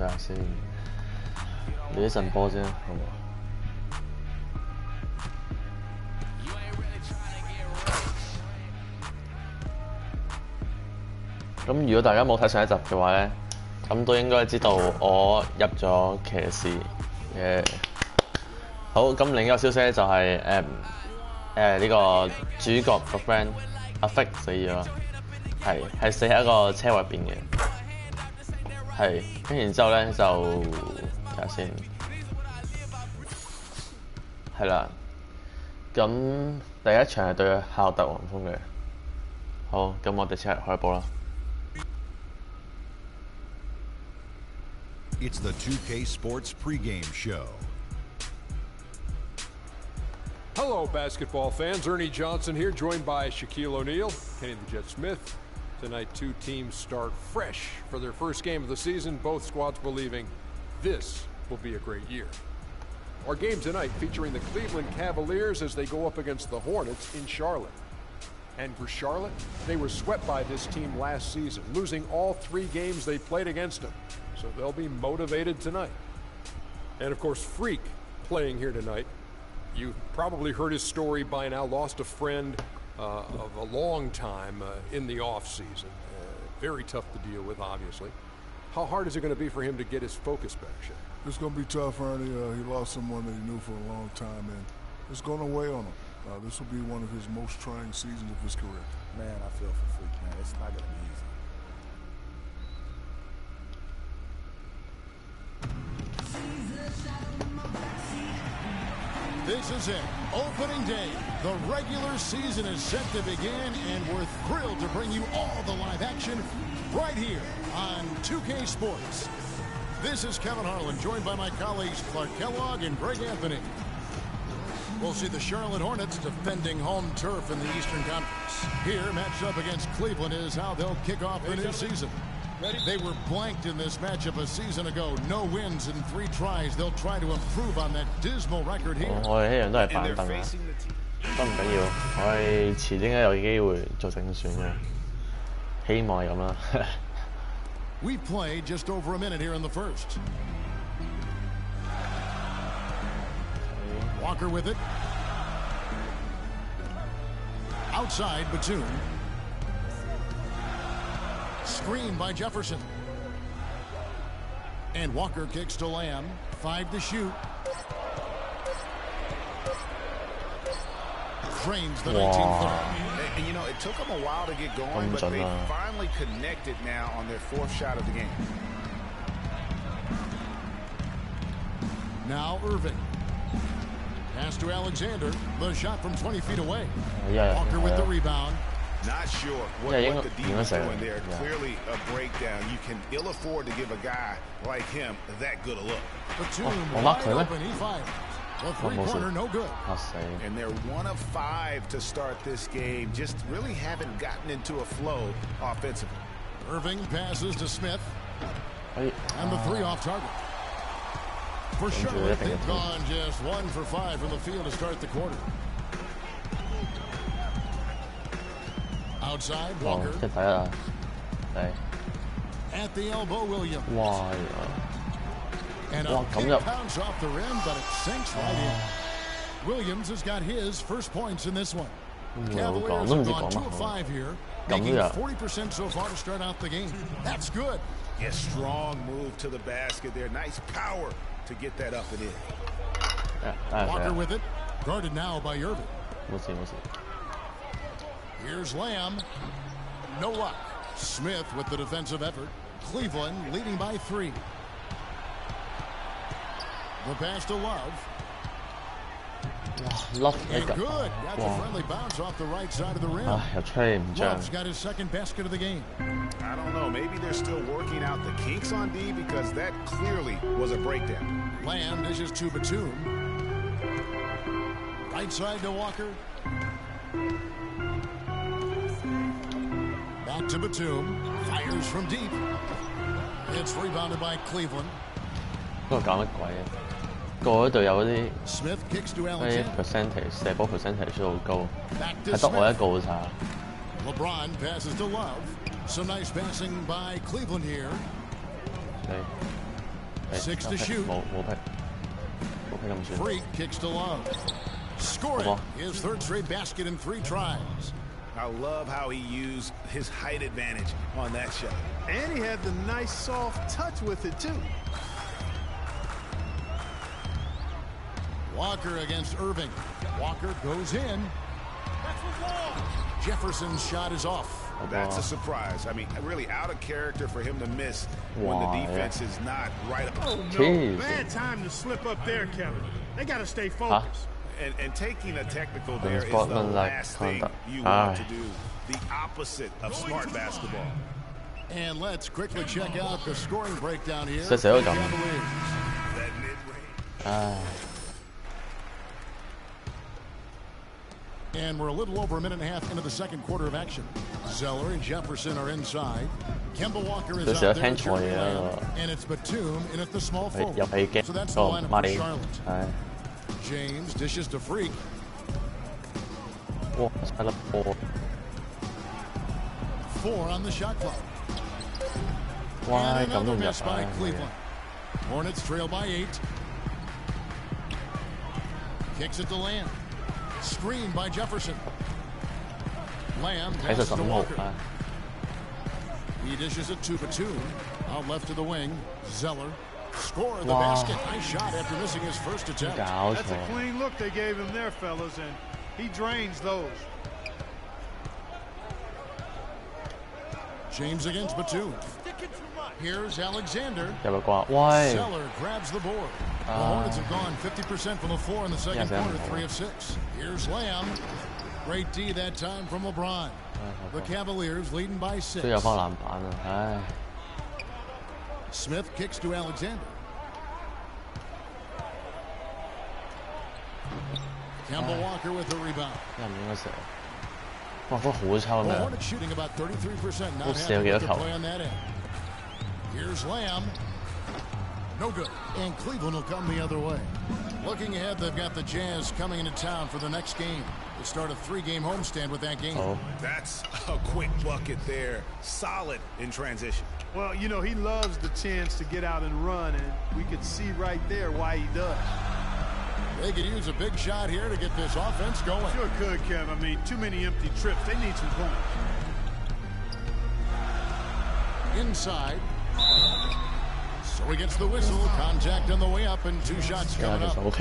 下先，嚟一陣波先，好唔好？咁如果大家冇睇上一集嘅話咧，咁都應該知道我入咗騎士嘅。好，咁另一個消息咧就係呢個主角個 friend 阿 Fik 死咗，係死喺一個車入邊嘅，係跟然之後咧就睇下先，係啦。咁第一場係對夏洛特黃蜂嘅。好，咁我哋即刻開波啦。It's the 2K Sports pregame show. Hello, basketball fans. Ernie Johnson here, joined by Shaquille O'Neal, Kenny the Jet Smith. Tonight, two teams start fresh for their first game of the season, both squads believing this will be a great year. Our game tonight featuring the Cleveland Cavaliers as they go up against the Hornets in Charlotte. And for Charlotte, they were swept by this team last season, losing all 3 games they played against them. So they'll be motivated tonight. And of course, Freak playing here tonight. You've probably heard his story by now. Lost a friend of a long time in the off-season. Very tough to deal with, obviously. How hard is it going to be for him to get his focus back, Shaq? It's going to be tough, Ernie. He lost someone that he knew for a long time, and it's going to weigh on him. This will be one of his most trying seasons of his career. Man, I feel for Freak, man. It's not going to be easy. This is it. Opening day. The regular season is set to begin, and we're thrilled to bring you all the live action right here on 2K Sports. This is Kevin Harlan, joined by my colleagues Clark Kellogg and Greg Anthony. We'll see the Charlotte Hornets defending home turf in the Eastern Conference. Here, matched up against Cleveland, is how they'll kick off the new season. They were blanked in this matchup a season ago. No wins in 3 tries. They'll try to improve on that dismal record here. 我哋一樣都係板凳啊，都唔緊要，我哋遲啲應該有機會做正選嘅，希望係咁啦。We played just over a minute here in the first. Walker with it. Outside, Batum. Screen by Jefferson. And Walker kicks to Lamb. 5 to shoot. Drains the 19th. And you know, it took them a while to get going, but they finally connected now on their 4th shot of the game. Now Irving. Pass to Alexander. The shot from 20 feet away. Walker with the rebound. Not sure what the defense is doing there. Clearly a breakdown. You can ill afford to give a guy like him that good a look. Batum wide open. He fires. The 3-pointer no good. And they're 1 of 5 to start this game. Just really haven't gotten into a flow offensively. Irving passes to Smith. And the 3 off target. For Charlotte, they've gone just 1 for 5 from the field to start the quarter. Outside, Walker. At the elbow, Williams. And a kick bounce off the rim, but it sinks right in. Williams has got his first points in this one. Cavaliers have gone 2 of 5 here, making 40% so far to start out the game. That's good. Yes, strong move to the basket there. Nice power to get that up and in. Walker with it. Guarded now by Irving. We'll see. Here's Lamb. No luck. Smith with the defensive effort. Cleveland leading by 3. The pass to Love. Love and good. Got the friendly bounce off the right side of the rim. Love's got his 2nd basket of the game. I don't know. Maybe they're still working out the kinks on D because that clearly was a breakdown. Lamb dishes to Batum. Right side to Walker. Back to Batum. Fires from deep. It's rebounded by Cleveland. 嗰個搞乜鬼啊？個嗰隊有嗰啲 Smith kicks to Alexander. percentage 射波 percentage 都好高，係得我一個咋。LeBron passes to Love. Some nice passing by Cleveland here. 6 to shoot. 冇劈咁算。 Freak kicks to Love. Scoring his third straight basket in 3 tries. I love how he used his height advantage on that shot. And he had the nice soft touch with it too. Walker against Irving. Walker goes in. Jefferson's shot is off. That's a surprise. I mean, really out of character for him to miss when the defense is not right up. Oh, no. Bad time to slip up there, Kevin. They got to stay focused. And taking a technical there is the last thing you want to do. The opposite of smart basketball. And let's quickly check out the scoring breakdown here. 即係成日都咁。 That mid-range. And we're a little over a minute and a half into the second quarter of action. Zeller and Jefferson are inside. Kemba Walker is out there. And it's Batum in at the small forward. So that's the lineup for Charlotte. James dishes to Freak. 哇！細粒波。 4 on the shot clock. 哇！ And 咁都 another 唔入 miss by Cleveland. Hornets trail by 8. Kicks it to Lamb. Screen by Jefferson. Lamb passes to Walker. He dishes it to Batum. Out left to the wing. Zeller. Score the basket. Nice shot after missing his first attempt. That's a clean look they gave him there, fellas, and he drains those. James against Batum. Here's Alexander. Why? Zeller grabs the board. The Hornets have gone 50% from the floor in the second quarter, 3 of 6. Here's Lamb. Great D that time from LeBron. The Cavaliers leading by 6. Smith kicks to Alexander. Kemba Walker with the rebound. The Hornets shooting about 33%. Not happy with the play on that end. Here's Lamb. No good. And Cleveland will come the other way. Looking ahead, they've got the Jazz coming into town for the next game. They start a 3-game homestand with that game. That's a quick bucket there. Solid in transition. Well, you know, he loves the chance to get out and run, and we could see right there why he does. They could use a big shot here to get this offense going. Sure could, Kev. I mean, too many empty trips. They need some points. Inside. So he gets the whistle. Contact on the way up, and 2 shots coming up. And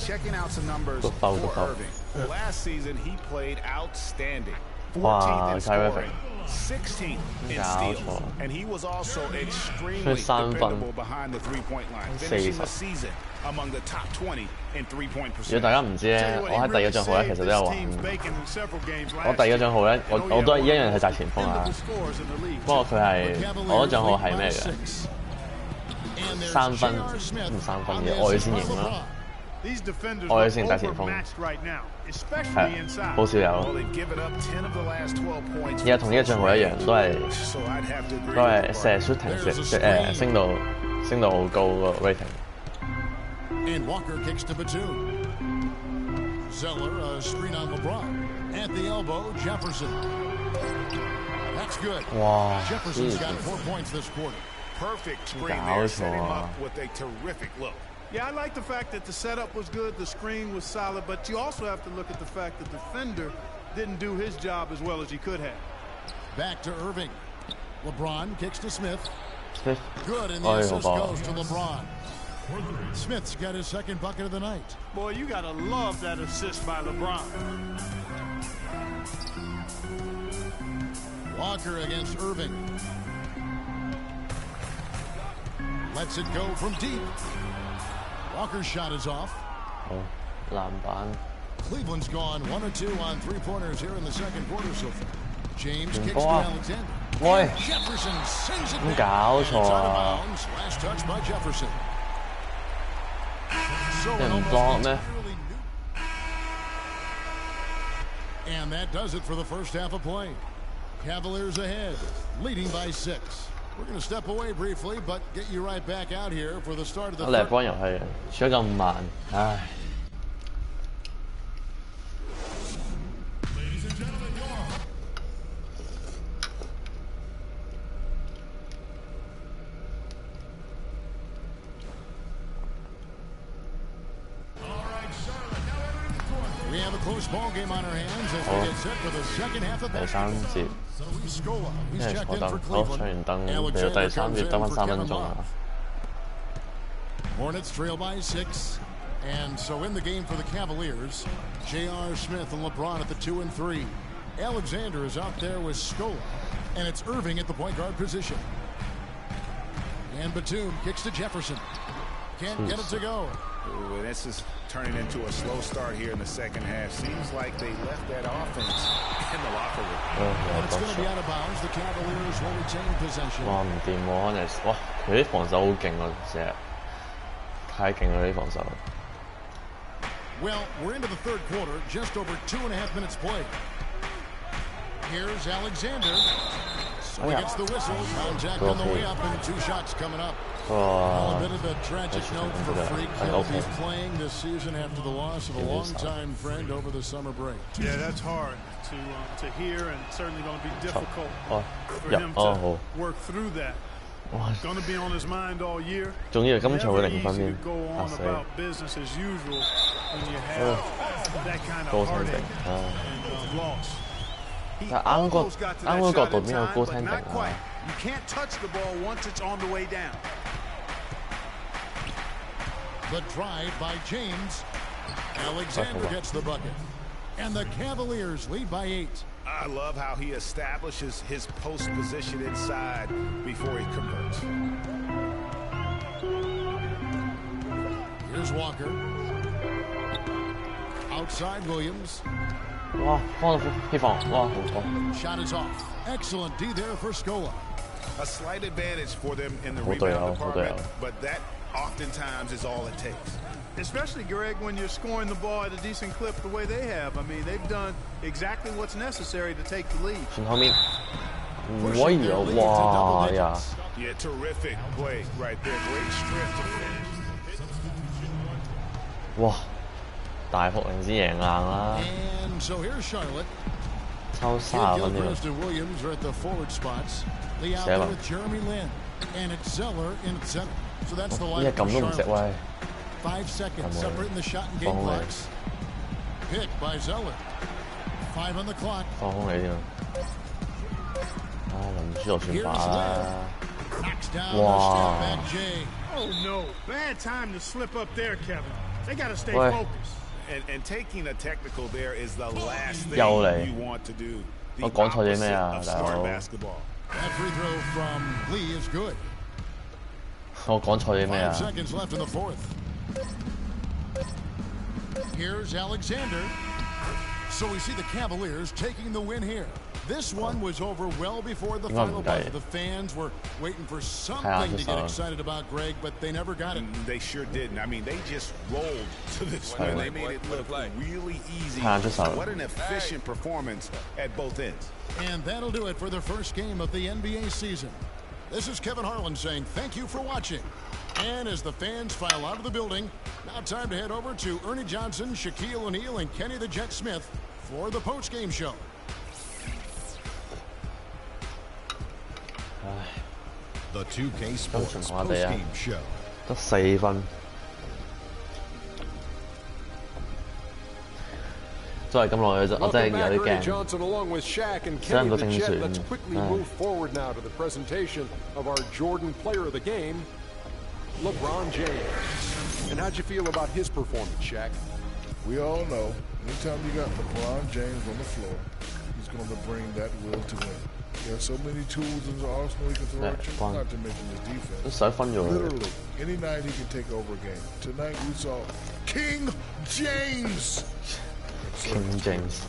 checking out some numbers for Irving. Last season, he played outstanding. 14th in scoring, 16th in steals, and he was also extremely dependable behind the three-point line, finishing the season among the top 20 in three-point percentage. 如果大家唔知咧，我喺第二個帳號咧，其實都有玩。我第二個帳號咧，我都係一樣係大前鋒啊。不過佢係我嗰帳號係咩嘅？3分唔3分嘅外線型咯。外線大前鋒係好少有。而家同呢個帳號一樣，都係射 shooting 升到好高個 rating。 And Walker kicks to Batum. Zeller, a screen on LeBron. At the elbow, Jefferson. That's good. Wow. Jefferson's got 4 points this quarter. Perfect screen there, set him up with a terrific look. Yeah, I like the fact that the setup was good, the screen was solid, but you also have to look at the fact that the defender didn't do his job as well as he could have. Back to Irving. LeBron kicks to Smith. Smith. Good, and the assist goes to LeBron. Smith's got his second bucket of the night. Boy, you gotta love that assist by LeBron. Walker against Irving. Lets it go from deep. Walker's shot is off. Cleveland's gone 1 of 2 on 3-pointers here in the second quarter so far. James kicks to Alexander. Jefferson sends it back. It's out of bounds. Last touch by Jefferson. So and that does it for the first half of play. Cavaliers ahead, leading by 6. We're going to step away briefly, but get you right back out here for the start of the third. 幫遊戲，處得咁慢，唉。close ball game on our hands as we get set for the second half of 第三節， Scola, 因 he's 為 checked 坐 in 燈， for 好，上 Cleveland. 完燈嚟到第三節得翻3分鐘啊！ Hornets trail by 6. And so in the game for the Cavaliers, J.R. Smith and LeBron at the 2 and 3. Alexander is out there with Scola, and it's Irving at the point guard position. And Batum kicks to Jefferson. Can't get it to go. Ooh, this is turning into a slow start here in the second half. Seems like they left that offense in the locker room. And it's going to be out of bounds. The Cavaliers will retain possession. 哇，唔掂喎 ，Hornets， 哇，佢啲防守好勁喎，成日太勁啦啲防守。 Well, we're into the third quarter, just over 2.5 minutes played. Here's Alexander. So he gets the whistle. Contact on the way up, and 2 shots coming up. A bit of a tragic note for Freak. He'll be playing this season after the loss of a longtime friend over the summer break. Yeah, that's hard to hear, and certainly going to be difficult for him to work through that. Going to be on his mind all year. 仲要係今場會Never 0分 easy 添， to go 嚇 on 死！ about business as usual when you have that kind of heartache and loss. 但啱個角度邊有高聽定啊？ You can't touch the ball once it's on the way down. The drive by James. Alexander gets the bucket. And the Cavaliers lead by 8. I love how he establishes his post position inside before he converts. Here's Walker. Outside Williams. 哇，幫到協防，哇，好多！ Shot is off. Excellent D there for Scola. A slight advantage for them in the 好隊友， rebound 好隊友。 department, but that oftentimes is all it takes. Especially, Greg, when you're scoring the ball at a decent clip the way they have. I mean, they've done exactly what's necessary to take the lead. 傳後面唔可以啊！哇呀！ Yeah, terrific play right there. Great strength to finish. 哇！大幅領先贏硬啦！ And so here's Charlotte. 抽30分添。 Gilchrist and Williams are at the forward spots. Lee out there with Jeremy Lin. And it's Zeller in at center. So that's the line 依家 for 咁都唔識 Charlotte. 喂！ 5 seconds separating the shot and game clocks. Picked by Zeller. 5 on the clock. 放空你添啊！林書豪算把啦！ Knocks down the Wow. step back Jay. Oh, no. Bad time to slip up there, Kevin. They got to stay喂 focused. And taking a technical there is the last thing 又嚟 you want to do. The 我講錯咗 opposite 咩啊， of 大 smart 佬？ basketball. That free throw from Lee is good. 我講錯咗咩 5 啊？ seconds left in the fourth. Here's Alexander. So we see the Cavaliers taking the win here. This one was over well before the final buzzer. The fans were waiting for something to get excited about, Greg, but they never got it. They sure didn't. I mean, they just rolled to this win. They made it look really easy. What an efficient performance at both ends. And that'll do it for the first game of the NBA season. This is Kevin Harlan saying thank you for watching. And as the fans file out of the building, now time to head over to Ernie Johnson, Shaquille O'Neal, and Kenny the Jet Smith for the post-game show. The 2K Sports post-game show. 得4分。再係咁耐啫，我真係 Welcome 有 back, 啲 Ernie 驚。 Johnson, along with Shaq and 真係 Kenny 唔到 the 正 Jet. 選。 Let's quickly move forward now to the presentation of our Jordan Player of the Game, LeBron James. And how'd you feel about his performance, Shaq? We all know, anytime you got LeBron James on the floor, he's going to bring that will to win. He has so many tools in his arsenal he can throw at you, not to mention his 都 defense. 使分咗。 Literally, any night he can take over a game. Tonight we saw King James. King James。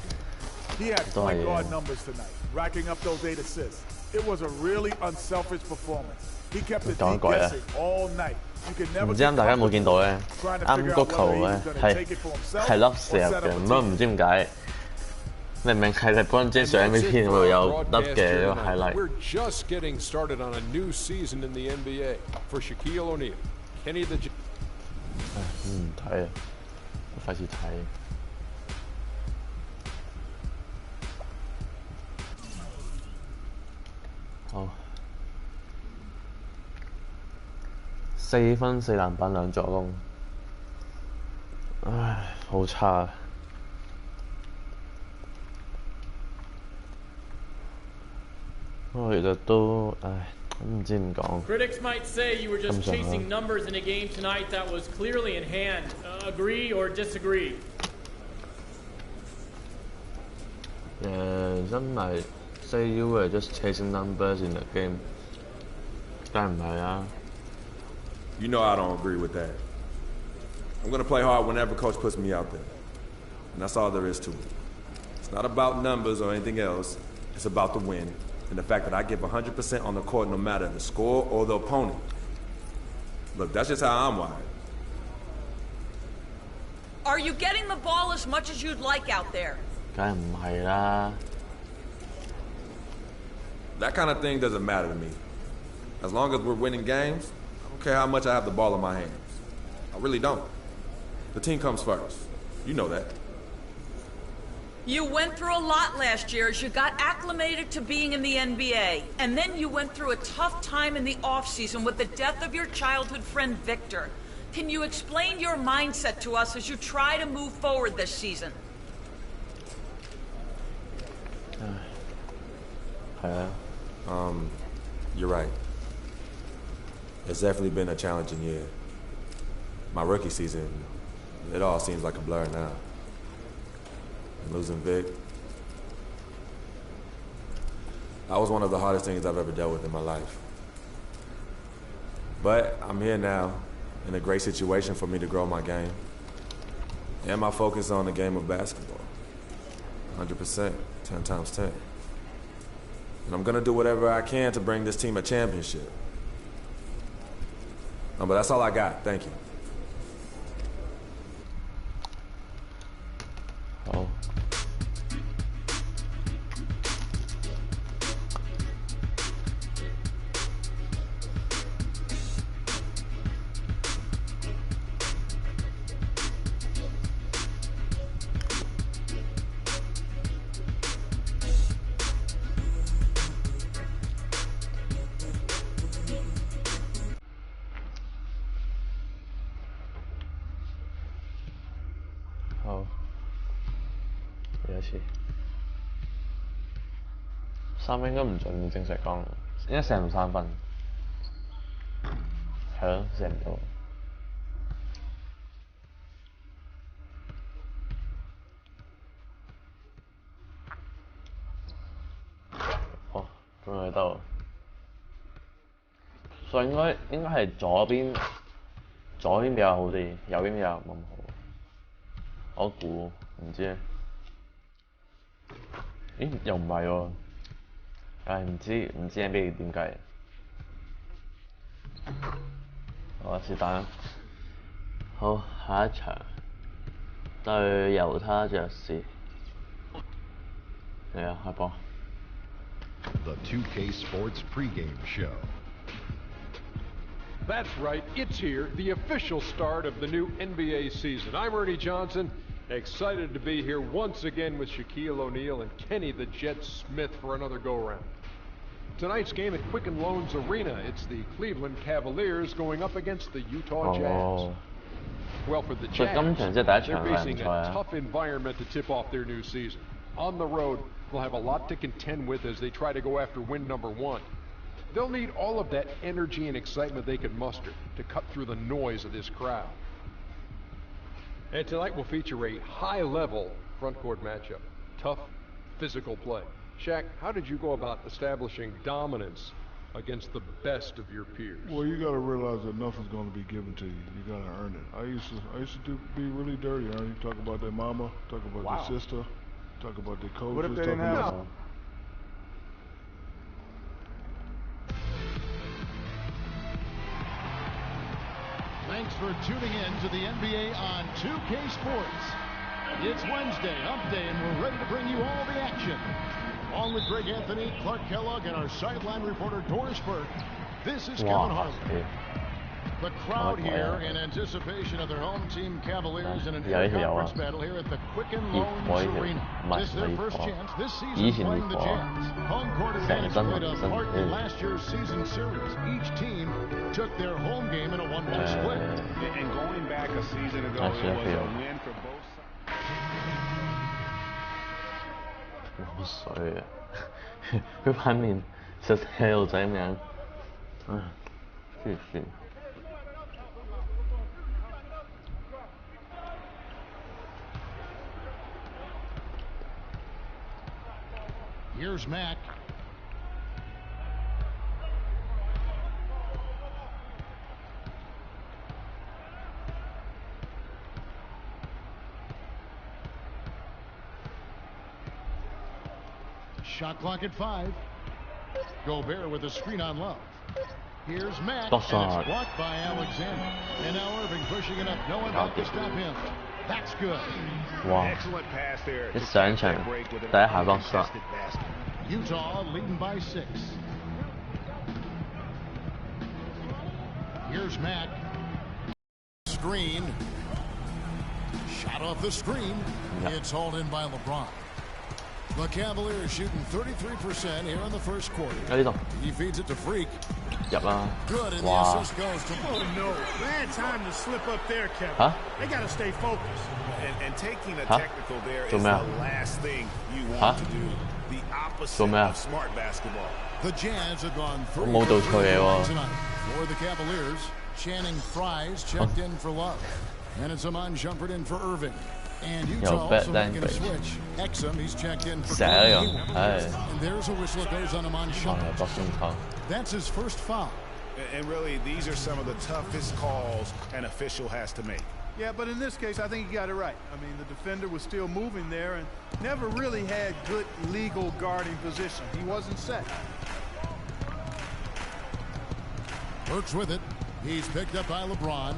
He had Oh, point yeah. guard numbers tonight, racking up those 8 assists. It was a really unselfish performance. He kept the Don't D go there. guessing all night. You can never 唔知啱大家有冇見到咧？ trying to 啱 figure 嗰 out 球 whether he 咧 was going to 係 take it for himself 係粒 or 射入 set up 嘅， a 唔知 team. 唔知點解。明明係LeBron James 上 MVP 會有粒嘅呢個 highlight。 We're just getting started on a new season in the NBA. For Shaquille O'Neal, Kenny the Jet. 唔睇啊，費事睇。好，4分4籃板2助攻，唉，好差。我其實都唔知點講。Critics might say you were just chasing numbers in a game tonight that was clearly in hand. Agree or disagree? 真係 say you were just chasing numbers in the game， 梗係唔係啊 You know I don't agree with that. I'm gonna play hard whenever coach puts me out there, and that's all there is to it. It's not about numbers or anything else. It's about the win and the fact that I give 100% on the court no matter the score or the opponent. Look, that's just how I'm wired. Are you getting the ball as much as you'd like out there? 梗係唔係啦。That kind of thing doesn't matter to me. As long as we're winning games, I don't care how much I have the ball in my hands. I really don't. The team comes first. You know that. You went through a lot last year as you got acclimated to being in the NBA. And then you went through a tough time in the off-season with the death of your childhood friend Victor. Can you explain your mindset to us as you try to move forward this season? You're right. It's definitely been a challenging year. My rookie season, it all seems like a blur now. And losing Vic, that was one of the hardest things I've ever dealt with in my life. But I'm here now, in a great situation for me to grow my game. And my focus on the game of basketball. 100%, 10 times 10. And I'm gonna do whatever I can to bring this team a championship. But that's all I got. Thank you. Oh.好，幾多次？三分應該唔準，正常講，應該射唔三分。係咯，射唔到。哦，終於到。所以應該係左邊比較好啲，右邊比較冇咁好。我估唔知，咦又唔係喎，唔知 NBA 點計？是但啦。好，下一場對猶他爵士，嚟啊，開波。The 2K Sports pregame show. That's right, it's here, the official start of the new NBA season. I'm Ernie Johnson, excited to be here once again with Shaquille O'Neal and Kenny the Jet Smith for another go-around. Tonight's game at Quicken Loans Arena, it's the Cleveland Cavaliers going up against the Utah Jazz. Well, for the Jazz, they're facing a tough environment to tip off their new season. On the road, they'll have a lot to contend with as they try to go after win number 1. They'll need all of that energy and excitement they can muster to cut through the noise of this crowd. And tonight will feature a high-level front-court matchup. Tough, physical play. Shaq, how did you go about establishing dominance against the best of your peers? Well, you got to realize that nothing's going to be given to you. You got to earn it. I used to be really dirty. You talk about their mama, talk about their sister, talk about their coaches. What if they didn't have? Thanks for tuning in to the NBA on 2K Sports. It's Wednesday, Hump Day, and we're ready to bring you all the action. Along with Greg Anthony, Clark Kellogg, and our sideline reporter Doris Burke, this is Kevin Harlan. The crowd here in anticipation of their home team Cavaliers in an interconference battle here at the Quicken Loans Arena. This is their first chance this season playing the Jazz. Home court advantage played a part in last year's season series. Each team took their home game in a 1-2 split. And going back a season ago, it was a win for both sides. 好水啊！佢塊面實細路仔咁樣，唉，黐線。Here's Mack. Shot clock at 5. Gobert with a screen on Love. Here's Mack, and it's blocked by Alexander. And now Irving pushing it up. No one out to stop him. That's good. Wow. Excellent pass there. 一上場第一下block shot. Utah leading by 6. Here's Mack. Screen. Shot off the screen. It's hauled in by LeBron. The Cavaliers shooting 33% here in the first quarter. He feeds it to Freak. Good, and the assist goes to... Oh, no. Bad time to slip up there, Kevin. They got to stay focused. And taking a technical there is the last thing you want to do. The opposite of smart basketball. The Jazz have gone 3 tonight. For the Cavaliers, Channing Fries checked in for Love. And it's Amon Shumpert in for Irving. And Utah also making a switch. Exum, he's checked in for and there's a whistle that goes on Amon Shumpert. That's his first foul. And really, these are some of the toughest calls an official has to make. Yeah, but in this case, I think he got it right. I mean, the defender was still moving there and never really had good legal guarding position. He wasn't set. Burks with it. He's picked up by LeBron.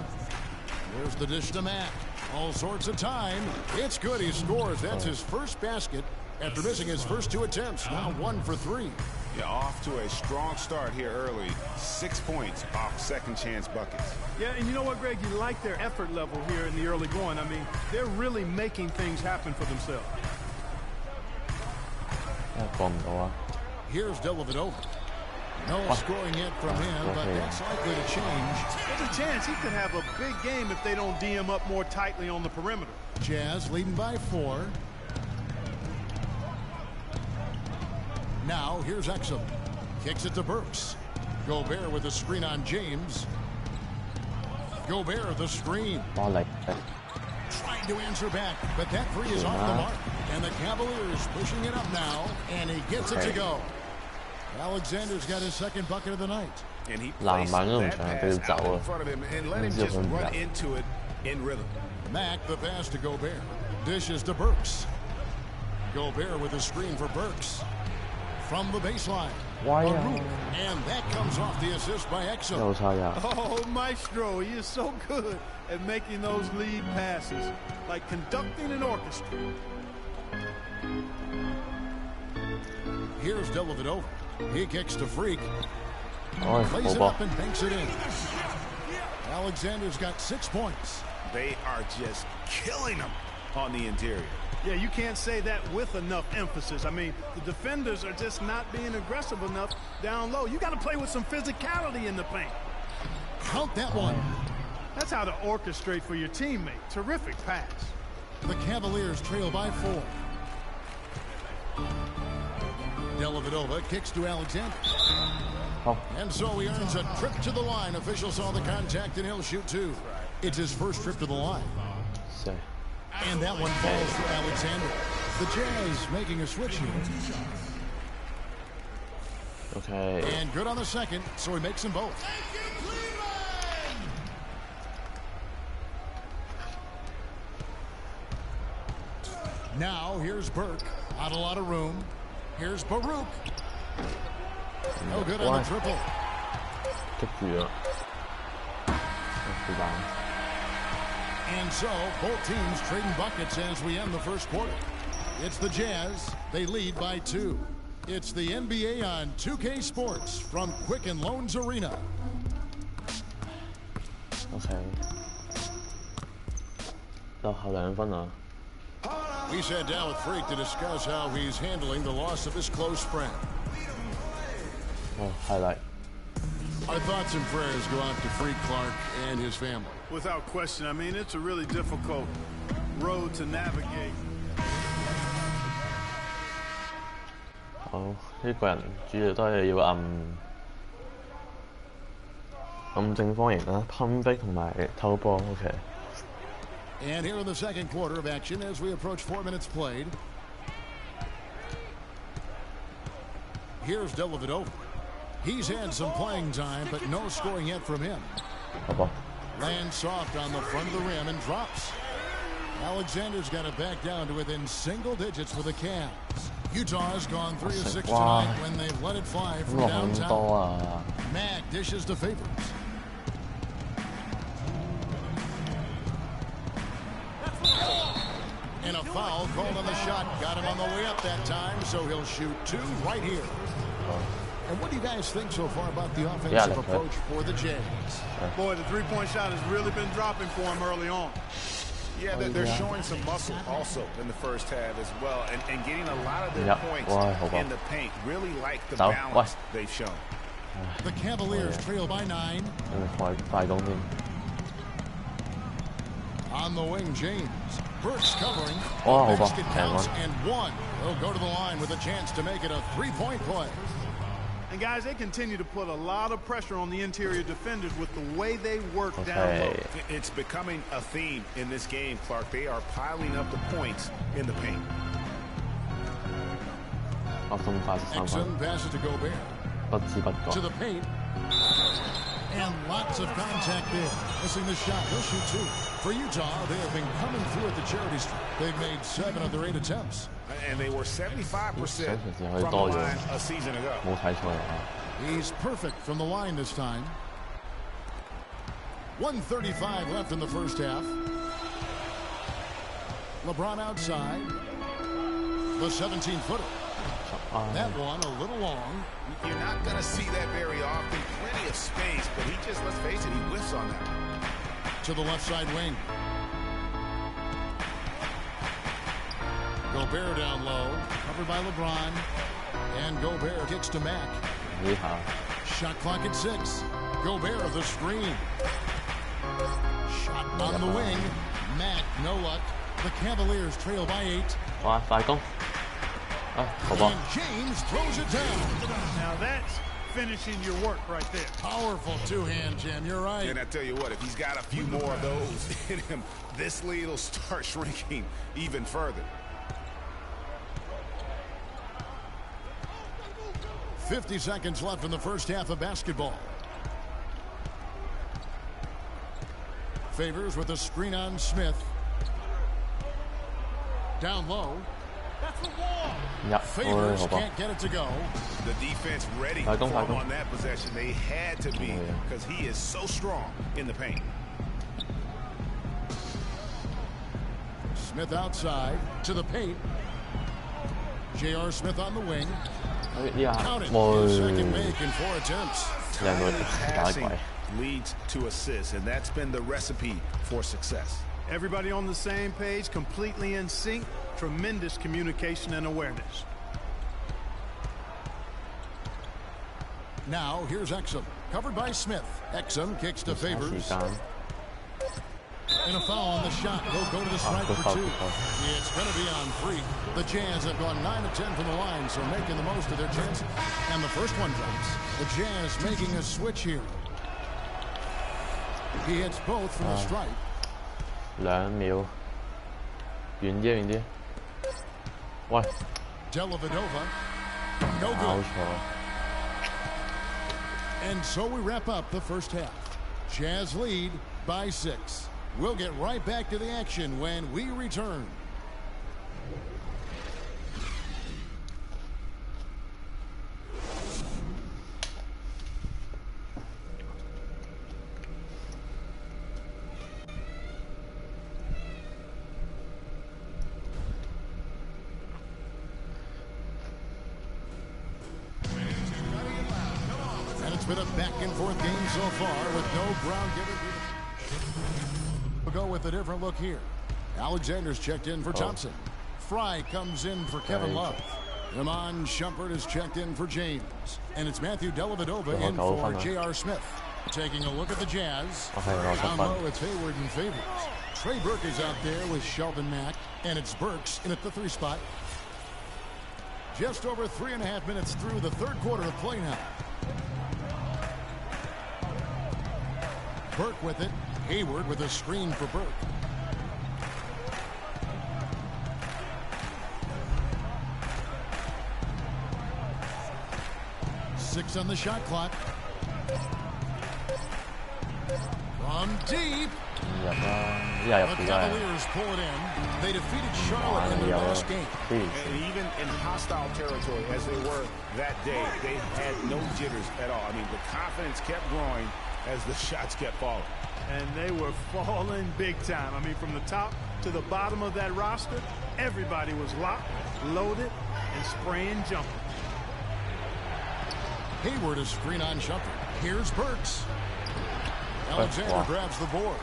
There's the dish to Mack. All sorts of time. It's good. He scores. That's his first basket after missing his first 2 attempts. Now 1 for 3. Yeah, off to a strong start here early. 6 points off second chance buckets. Yeah, and you know what, Greg? You like their effort level here in the early going. I mean, they're really making things happen for themselves. Here's Dellavedova. No scoring yet from him, but that's likely to change. There's a chance he could have a big game if they don't D him up more tightly on the perimeter. Jazz leading by 4. Now here's Exum. Kicks it to Burks. Gobert with a screen on James. Gobert the screen. Trying to answer back, but that 3 is off the mark. And the Cavaliers pushing it up now, and he gets it to go. Alexander's got his second bucket of the night. And he places that pass out in front of him and let him just run into it in rhythm. Mack the pass to Gobert. Dishes to Burks. Gobert with a screen for Burks. From the baseline. And that comes off the assist by Exum. Oh, Maestro, he is so good at making those lead passes. Like conducting an orchestra. Here's Dellavedova. He kicks to Freak. Plays it up and banks it in. Alexander's got 6 points. They are just killing him on the interior. Yeah, you can't say that with enough emphasis. I mean, the defenders are just not being aggressive enough down low. You got to play with some physicality in the paint. Count that one. That's how to orchestrate for your teammate. Terrific pass. The Cavaliers trail by 4. Dellavedova kicks to Alexander. And so he earns a trip to the line. Officials saw the contact and he'll shoot 2. It's his first trip to the line. And that one falls for Alexander. The Jazz making a switch here. Okay. And good on the second, so he makes them both. Now here's Burke. Not a lot of room. Here's Baruch. No good on the triple. And so, both teams trading buckets as we end the first quarter. It's the Jazz. They lead by 2. It's the NBA on 2K Sports from Quicken Loans Arena. Okay. We sat down with Freak to discuss how he's handling the loss of his close friend. Highlight. Our thoughts and prayers go out to Freak Clark and his family. Without question. I mean, it's a really difficult road to navigate. 好，呢個人主要都係要按正方形啦，噴壁同埋偷波 ，OK。 And here in the second quarter of action as we approach 4 minutes played. Here's Dellavedova. He's had some playing time, but no scoring yet from him. Lands soft on the front of the rim and drops. Alexander's got it back down to within single digits with the Cavs. Utah's gone 3 of 6 tonight when they've let it fly from downtown. Mack dishes to Favors. And a foul called on the shot. Got him on the way up that time, so he'll shoot 2 right here. And what do you guys think so far about the offensive approach for the Jays? Boy, the three-point shot has really been dropping for him early on. Yeah, they're showing some muscle also in the first half as well, and getting a lot of their points in the paint. Really like the balance they've shown. The Cavaliers trail by 9. On the wing, James. Burks covering. Basket counts and 1. They'll go to the line with a chance to make it a 3-point play. And guys, they continue to put a lot of pressure on the interior defenders with the way they work down low. It's becoming a theme in this game, Clark. They are piling up the points in the paint. Exum passes to Gobert. To the paint. And lots of contact there. Missing the shot. He'll shoot 2. For Utah, they have been coming through at the charity stripe. They've made 7 of their 8 attempts. And they were 75% from the line a season ago. He's perfect from the line this time. 1:35 left in the first half. LeBron outside. The 17-footer. That one a little long. You're not going to see that very often. Plenty of space, but he just, let's face it, he whiffs on that. To the left side wing. Gobert down low, covered by LeBron. And Gobert kicks to Mack. Shot clock at 6. Gobert of the screen. Shot on the wing. Mack, no luck. The Cavaliers trail by 8. And James throws it down. Now that's finishing your work right there. Powerful two-hand jam, you're right. And I tell you what, if he's got a few more of those in him, this lead will start shrinking even further. 50 seconds left in the first half of basketball. Favors with a screen on Smith. Down low. That's the wall. Favors can't get it to go. The defense ready for him on that possession. They had to be because he is so strong in the paint. Smith outside to the paint. J.R. Smith on the wing. Count it. His second make in 4 attempts. Passing leads to assists, and that's been the recipe for success. Everybody on the same page, completely in sync. Tremendous communication and awareness. Now here's Exum, covered by Smith. Exum kicks to Favors. And a foul on the shot. He'll go to the stripe for 2. It's going to be on 3. The Jazz have gone 9 of 10 from the line, so making the most of their chances. And the first one drops. The Jazz making a switch here. He hits both from the stripe. 2秒，遠啲。喂 Dellavedova, no good. And so we wrap up the first half. Jazz lead by 6. We'll get right back to the action when we return. It's been a back-and-forth game so far with no ground given. We'll go with a different look here. Alexander's checked in for Thompson. Fry comes in for Kevin Love. Iman Shumpert is checked in for James. And it's Matthew Dellavedova in for J.R. Smith. Taking a look at the Jazz. Down low, it's Hayward and Favors. Trey Burke is out there with Shelvin Mack. And it's Burks in at the 3 spot. Just over 3.5 minutes through the third quarter of play now. Burke with it. Hayward with a screen for Burke. Six on the shot clock. From deep. The Cavaliers pull it in. They defeated Charlotte in their last game. And even in hostile territory, as they were that day, they had no jitters at all. I mean, the confidence kept growing as the shots kept falling. And they were falling big time. I mean, from the top to the bottom of that roster, everybody was locked, loaded, and spraying jumpers. Hayward is screen on jumper. Here's Burks. Alexander grabs the board.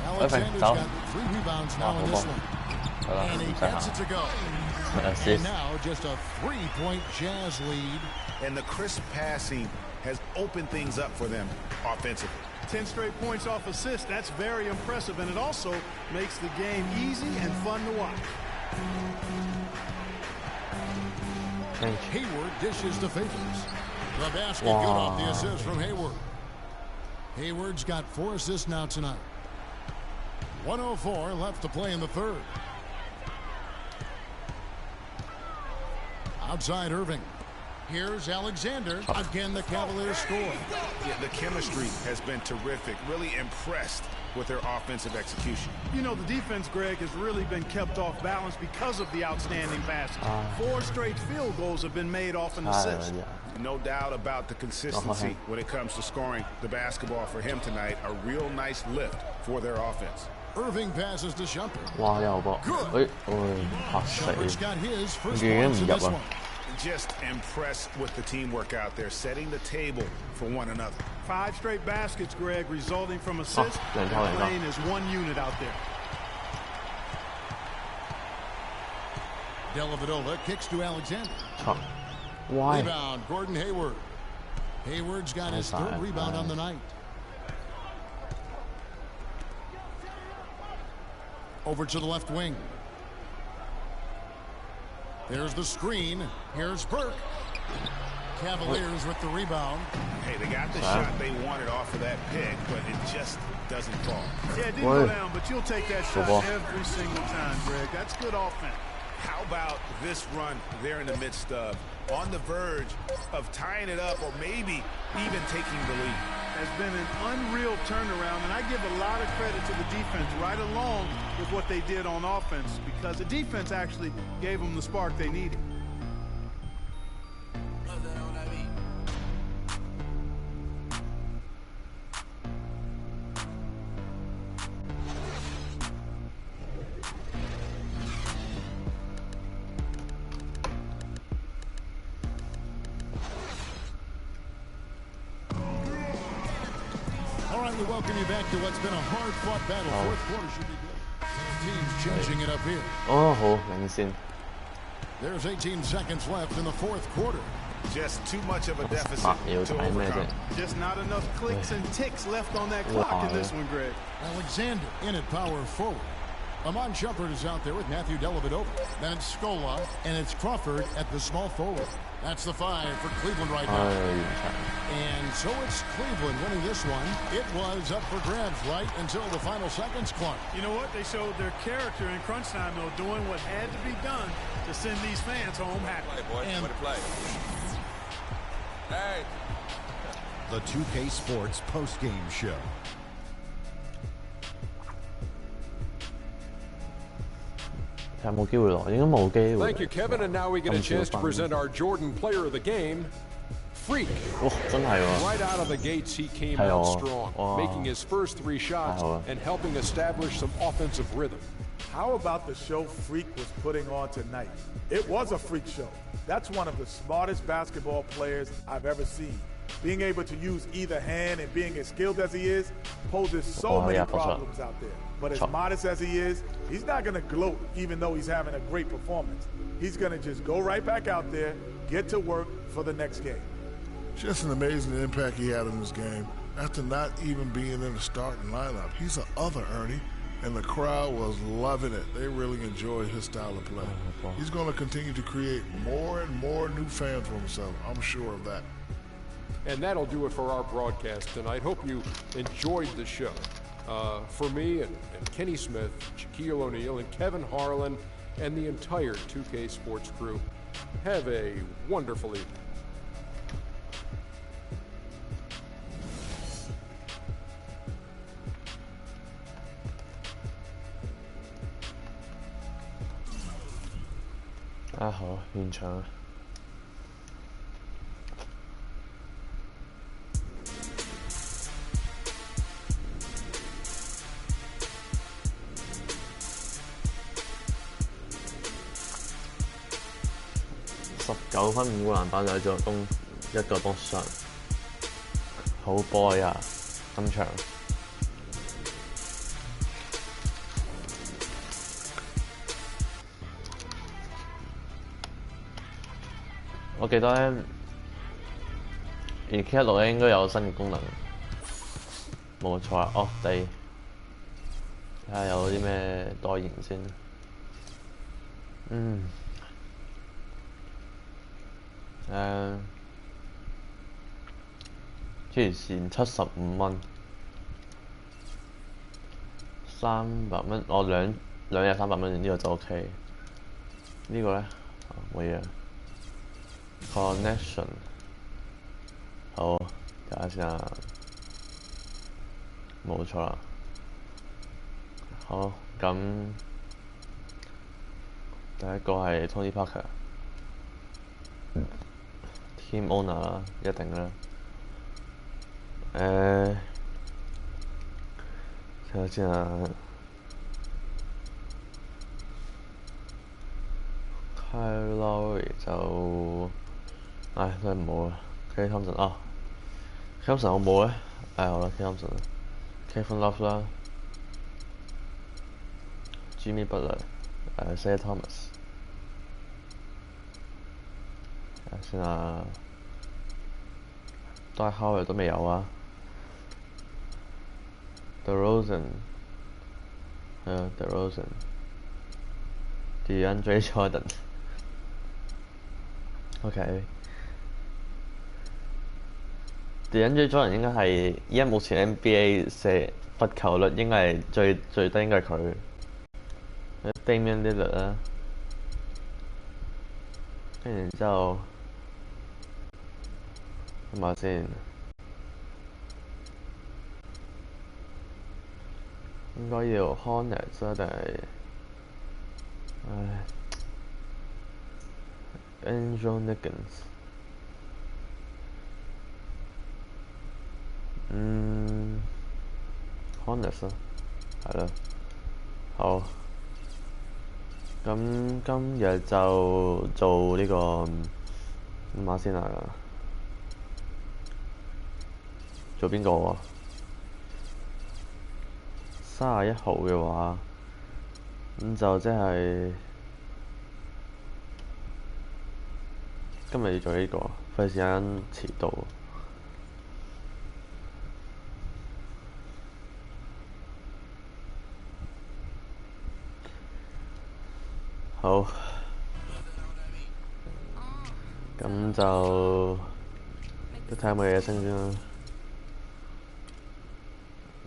Alexander's got 3 rebounds now in this one. And he gets it to go. And now just a 3-point Jazz lead. And the crisp passing has opened things up for them offensively. 10 straight points off assists. That's very impressive. And it also makes the game easy and fun to watch. Hayward dishes to Favors. The basket good off the assist from Hayward. Hayward's got 4 assists now tonight. 1:04 left to play in the third. Outside Irving. Here's Alexander. Again, the Cavaliers score. Yeah, the chemistry has been terrific. Really impressed with their offensive execution. You know, the defense, Greg, has really been kept off balance because of the outstanding passing. 4 straight field goals have been made off an assist. No doubt about the consistency when it comes to scoring the basketball for him tonight. A real nice lift for their offense. Irving passes to Shumpert. Good. Shumpert's got his first points in this one. Just impressed with the teamwork out there, setting the table for one another. 5 straight baskets, Greg, resulting from assists. Playing as one unit out there. Dellavedova kicks to Alexander. Rebound, Gordon Hayward. Hayward's got his 3rd rebound on the night. Over to the left wing. There's the screen. Here's Burke. Cavaliers with the rebound. Hey, they got the shot they wanted off of that pick, but it just doesn't fall. Yeah, it didn't go down, but you'll take that shot every single time, Greg. That's good offense. How about this run they're in the midst of, on the verge of tying it up or maybe even taking the lead? Has been an unreal turnaround, and I give a lot of credit to the defense right along with what they did on offense, because the defense actually gave them the spark they needed. We welcome you back to what's been a hard-fought battle. Fourth quarter should be good. Teams changing it up here. There's 18 seconds left in the fourth quarter. Just too much of a deficit to overcome. Just not enough clicks and ticks left on that clock in this one, Greg. Alexander in at power forward. Amon Shumpert is out there with Matthew Dellavedova. Then it's Scola, and it's Crawford at the small forward. That's the 5 for Cleveland right now. And so it's Cleveland winning this one. It was up for grabs right until the final seconds, Clark. You know what? They showed their character in crunch time, though, doing what had to be done to send these fans home happy. Play. Hey. The 2K Sports post-game show. Thank you, Kevin. And now we get a chance to present our Jordan Player of the Game, Freak. Right out of the gates, he came out strong, making his first 3 shots and helping establish some offensive rhythm. How about the show Freak was putting on tonight? It was a freak show. That's one of the smartest basketball players I've ever seen. Being able to use either hand and being as skilled as he is poses so many problems out there. But as modest as he is, he's not going to gloat even though he's having a great performance. He's going to just go right back out there, get to work for the next game. Just an amazing impact he had in this game. After not even being in the starting lineup, he's an other, Ernie. and the crowd was loving it. They really enjoyed his style of play. He's going to continue to create more and more new fans for himself. I'm sure of that. And that'll do it for our broadcast tonight. Hope you enjoyed the show. For me and Kenny Smith, Shaquille O'Neal, and Kevin Harlan, and the entire 2K Sports crew, have a wonderful evening. Ah, 好，現場。19分5個籃板2助攻1個幫上，好波呀！今場我記得咧，EP16咧應該有新嘅功能，冇錯啊！哦，睇下有啲咩代言先。之前75蚊，300蚊，我兩日300蚊，呢個就 OK。呢個咧冇嘢。Connection 好，睇下先啊，冇錯啦。好，咁第一個係 Tony Parker。Team owner 啦，一定啦。睇下先啊。Kyle Lowry 就，都係冇啦。Klay Thompson 啊 ，Klay Thompson 我冇咧。好啦 ，Klay Thompson、Kevin Love 啦 ，Jimmy Butler、Isaiah Thomas。睇下先啊。Dwight Howard 都未有啊 ，DeRozan 係啊 ，DeRozan、DeAndre Jordan。OK。DeAndre Jordan 應該係依家目前 NBA 罰球率應該係最低，應該係佢。Damian Lillard 啦，跟住然之後。睇下先，應該要 Hornets 啊定係Andrew Niggins。Hornets 啊，係啦，好。咁今日就做呢個諗下先啊。做邊個喎？31號嘅話，咁就即係今日要做呢個，費事間遲到。好，咁就都睇下有冇嘢升先啦。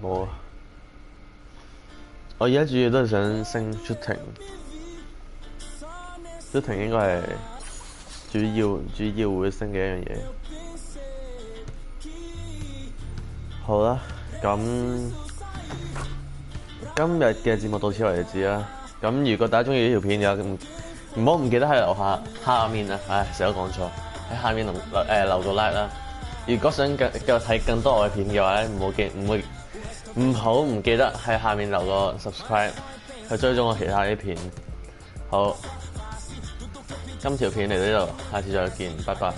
冇啊！我而家主要都係想升 shooting 應該係主要會升嘅一樣嘢。好啦，咁今日嘅節目到此為止啦。咁如果大家中意呢條片嘅話，唔好唔記得喺樓下面啊！成日都講錯，喺下面留個 like 啦。如果想繼續睇更多我嘅片嘅話咧，唔記得喺下面留個 subscribe 去追蹤我其他啲片。好，今條片嚟到呢度，下次再見，拜拜。